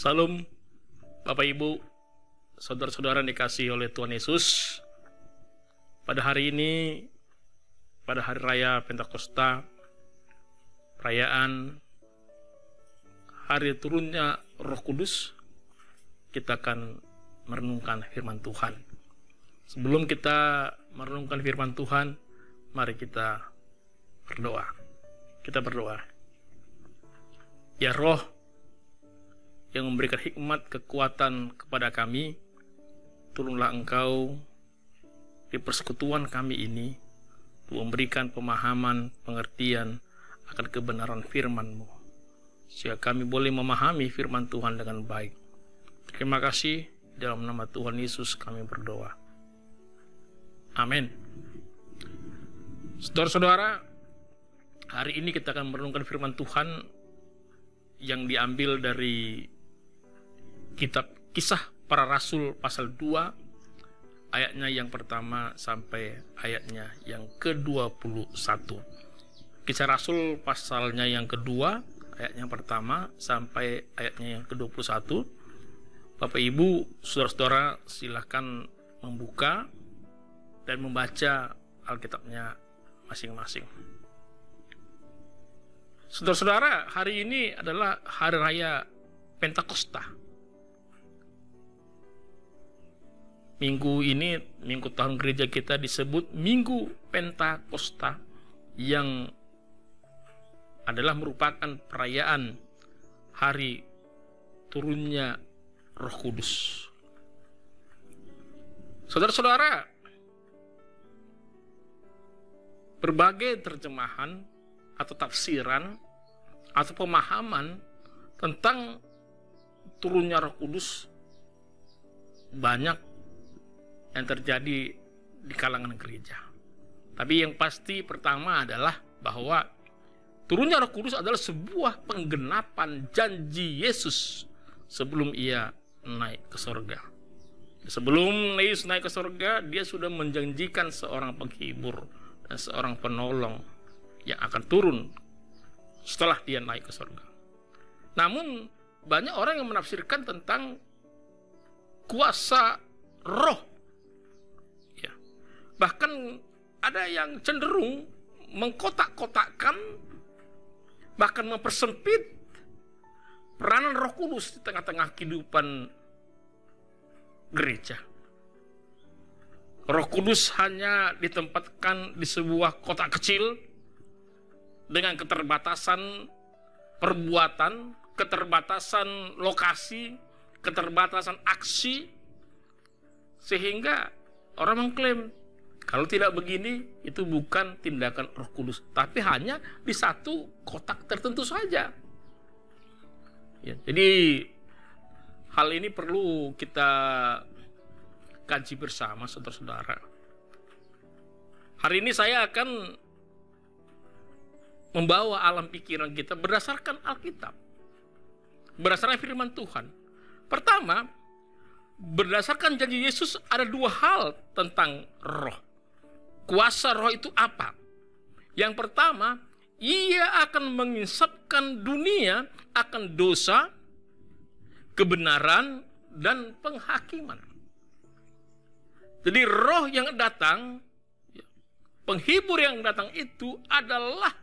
Salam Bapak Ibu, saudara-saudara dikasihi oleh Tuhan Yesus. Pada hari ini, pada hari raya Pentakosta, perayaan hari turunnya Roh Kudus, kita akan merenungkan firman Tuhan. Sebelum kita merenungkan firman Tuhan, mari kita berdoa. Kita berdoa. Ya Roh yang memberikan hikmat kekuatan kepada kami, tolonglah Engkau di persekutuan kami ini untuk memberikan pemahaman, pengertian akan kebenaran firman-Mu, sehingga kami boleh memahami firman Tuhan dengan baik. Terima kasih, dalam nama Tuhan Yesus kami berdoa. Amin. Saudara-saudara, hari ini kita akan merenungkan firman Tuhan yang diambil dari kitab Kisah Para Rasul pasal 2 ayatnya yang pertama sampai ayatnya yang ke-21. Kisah Rasul pasalnya yang kedua ayatnya pertama sampai ayatnya yang ke-21. Bapak Ibu, saudara-saudara, silahkan membuka dan membaca Alkitabnya masing-masing. Saudara-saudara, hari ini adalah hari raya Pentakosta. Minggu ini, minggu tahun gereja kita disebut Minggu Pentakosta, yang adalah merupakan perayaan hari turunnya Roh Kudus. Saudara-saudara, berbagai terjemahan atau tafsiran atau pemahaman tentang turunnya Roh Kudus banyak yang terjadi di kalangan gereja. Tapi yang pasti pertama adalah bahwa turunnya Roh Kudus adalah sebuah penggenapan janji Yesus sebelum ia naik ke sorga. Sebelum Yesus naik ke sorga, dia sudah menjanjikan seorang penghibur dan seorang penolong yang akan turun setelah dia naik ke sorga. Namun banyak orang yang menafsirkan tentang kuasa roh. Bahkan ada yang cenderung mengkotak-kotakkan, bahkan mempersempit peranan Roh Kudus di tengah-tengah kehidupan gereja. Roh Kudus hanya ditempatkan di sebuah kotak kecil dengan keterbatasan perbuatan, keterbatasan lokasi, keterbatasan aksi, sehingga orang mengklaim kalau tidak begini, itu bukan tindakan Roh Kudus, tapi hanya di satu kotak tertentu saja. Ya, jadi hal ini perlu kita kaji bersama, saudara-saudara. Hari ini saya akan membawa alam pikiran kita berdasarkan Alkitab, berdasarkan firman Tuhan. Pertama, berdasarkan janji Yesus ada dua hal tentang roh. Kuasa roh itu apa? Yang pertama, ia akan menginsapkan dunia akan dosa, kebenaran, dan penghakiman. Jadi roh yang datang, penghibur yang datang itu adalah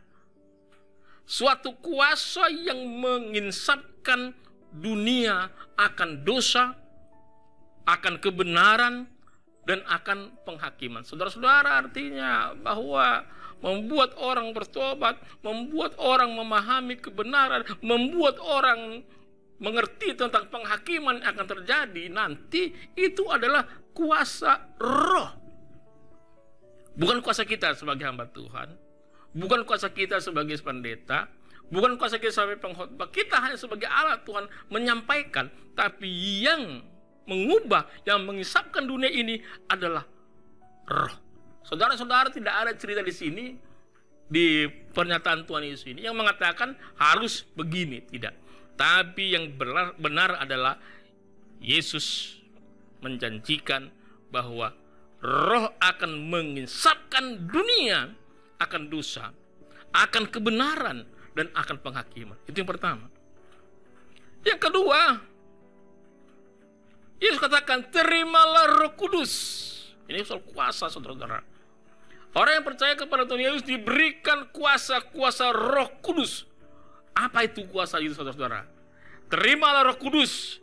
suatu kuasa yang menginsapkan dunia akan dosa, akan kebenaran, dan akan penghakiman. Saudara-saudara, artinya bahwa membuat orang bertobat, membuat orang memahami kebenaran, membuat orang mengerti tentang penghakiman yang akan terjadi nanti, itu adalah kuasa roh. Bukan kuasa kita sebagai hamba Tuhan, bukan kuasa kita sebagai pendeta, bukan kuasa kita sebagai pengkhotbah. Kita hanya sebagai alat Tuhan menyampaikan, tapi yang mengubah, yang mengisapkan dunia ini adalah roh. Saudara-saudara, tidak ada cerita di sini, di pernyataan Tuhan Yesus ini yang mengatakan harus begini, tidak. Tapi yang benar adalah Yesus menjanjikan bahwa roh akan mengisapkan dunia akan dosa, akan kebenaran, dan akan penghakiman. Itu yang pertama. Yang kedua, Yesus katakan, terimalah Roh Kudus. Ini soal kuasa, saudara-saudara. Orang yang percaya kepada Tuhan Yesus diberikan kuasa Roh Kudus. Apa itu kuasa itu, saudara-saudara? Terimalah Roh Kudus.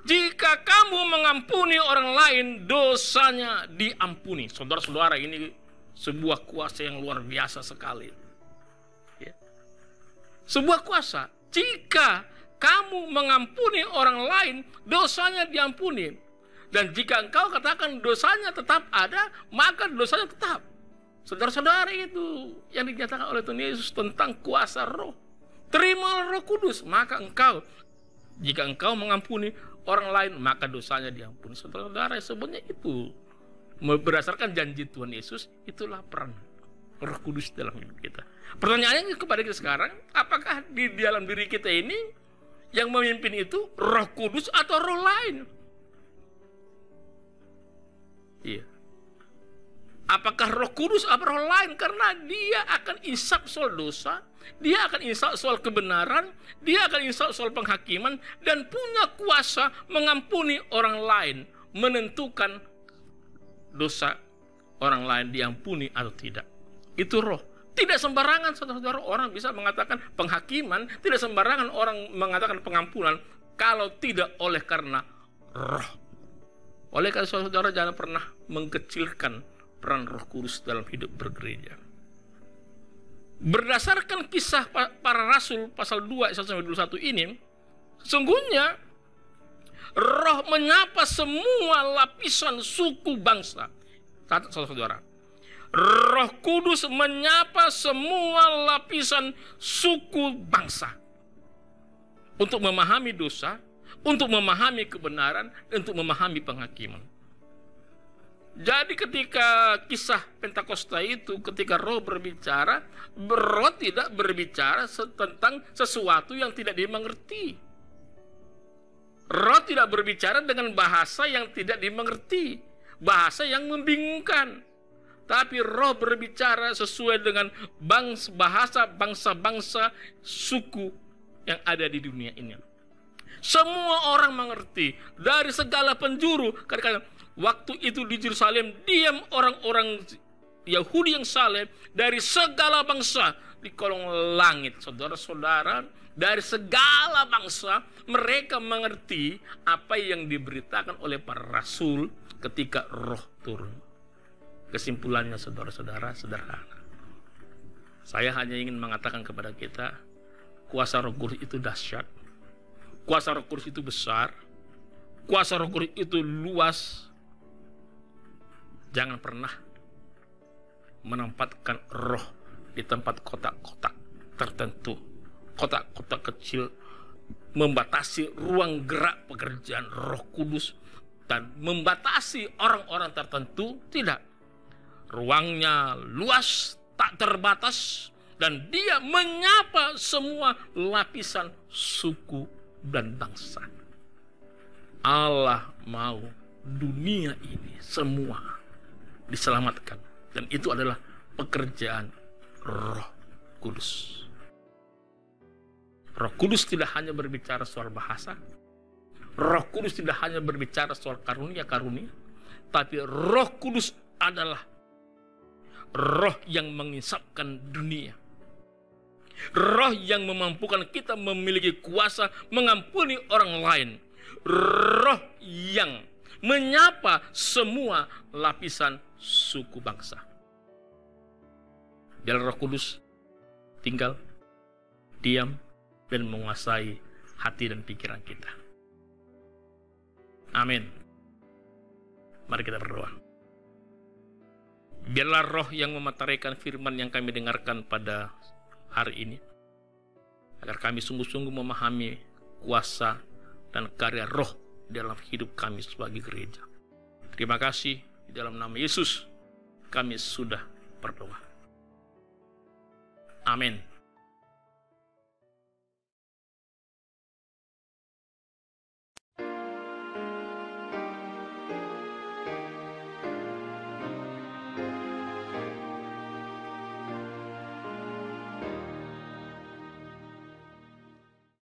Jika kamu mengampuni orang lain, dosanya diampuni. Saudara-saudara, ini sebuah kuasa yang luar biasa sekali. Ya. Sebuah kuasa. Jika kamu mengampuni orang lain, dosanya diampuni. Dan jika engkau katakan dosanya tetap ada, maka dosanya tetap. Saudara-saudara, itu yang dinyatakan oleh Tuhan Yesus tentang kuasa Roh. Terima Roh Kudus, maka jika engkau mengampuni orang lain, maka dosanya diampuni. Saudara-saudara, sebenarnya itu berdasarkan janji Tuhan Yesus, itulah peran Roh Kudus dalam hidup kita. Pertanyaannya kepada kita sekarang, apakah di dalam diri kita ini yang memimpin itu Roh Kudus atau roh lain? Iya. Apakah Roh Kudus atau roh lain? Karena dia akan insaf soal dosa, dia akan insaf soal kebenaran, dia akan insaf soal penghakiman, dan punya kuasa mengampuni orang lain, menentukan dosa orang lain diampuni atau tidak. Itu roh. Tidak sembarangan, saudara-saudara, orang bisa mengatakan penghakiman, tidak sembarangan orang mengatakan pengampunan kalau tidak oleh karena roh. Oleh karena saudara, jangan pernah mengkecilkan peran Roh Kudus dalam hidup bergereja. Berdasarkan kisah para rasul pasal 2 1-21 ini, sesungguhnya Roh menyapa semua lapisan suku bangsa. Saudara, Roh Kudus menyapa semua lapisan suku bangsa untuk memahami dosa, untuk memahami kebenaran, dan untuk memahami penghakiman. Jadi ketika kisah Pentakosta itu, ketika Roh berbicara, Roh tidak berbicara tentang sesuatu yang tidak dimengerti. Roh tidak berbicara dengan bahasa yang tidak dimengerti, bahasa yang membingungkan. Tapi Roh berbicara sesuai dengan bahasa bangsa-bangsa suku yang ada di dunia ini. Semua orang mengerti dari segala penjuru. Kadang-kadang waktu itu di Yerusalem diam orang-orang Yahudi yang saleh dari segala bangsa di kolong langit. Saudara-saudara, dari segala bangsa mereka mengerti apa yang diberitakan oleh para rasul ketika Roh turun. Kesimpulannya, saudara-saudara, sederhana. Saya hanya ingin mengatakan kepada kita, kuasa Roh Kudus itu dahsyat. Kuasa Roh Kudus itu besar. Kuasa Roh Kudus itu luas. Jangan pernah menempatkan Roh di tempat kotak-kotak tertentu. Kotak-kotak kecil membatasi ruang gerak pekerjaan Roh Kudus dan membatasi orang-orang tertentu. Tidak. Ruangnya luas, tak terbatas, dan dia menyapa semua lapisan suku dan bangsa. Allah mau dunia ini semua diselamatkan, dan itu adalah pekerjaan Roh Kudus. Roh Kudus tidak hanya berbicara soal bahasa, Roh Kudus tidak hanya berbicara soal karunia-karunia, tapi Roh Kudus adalah Roh yang mengisapkan dunia. Roh yang memampukan kita memiliki kuasa mengampuni orang lain. Roh yang menyapa semua lapisan suku bangsa. Biarlah Roh Kudus tinggal, diam, dan menguasai hati dan pikiran kita. Amin. Mari kita berdoa. Biarlah Roh yang mematahkan firman yang kami dengarkan pada hari ini, agar kami sungguh-sungguh memahami kuasa dan karya Roh dalam hidup kami sebagai gereja. Terima kasih, di dalam nama Yesus kami sudah berdoa. Amin.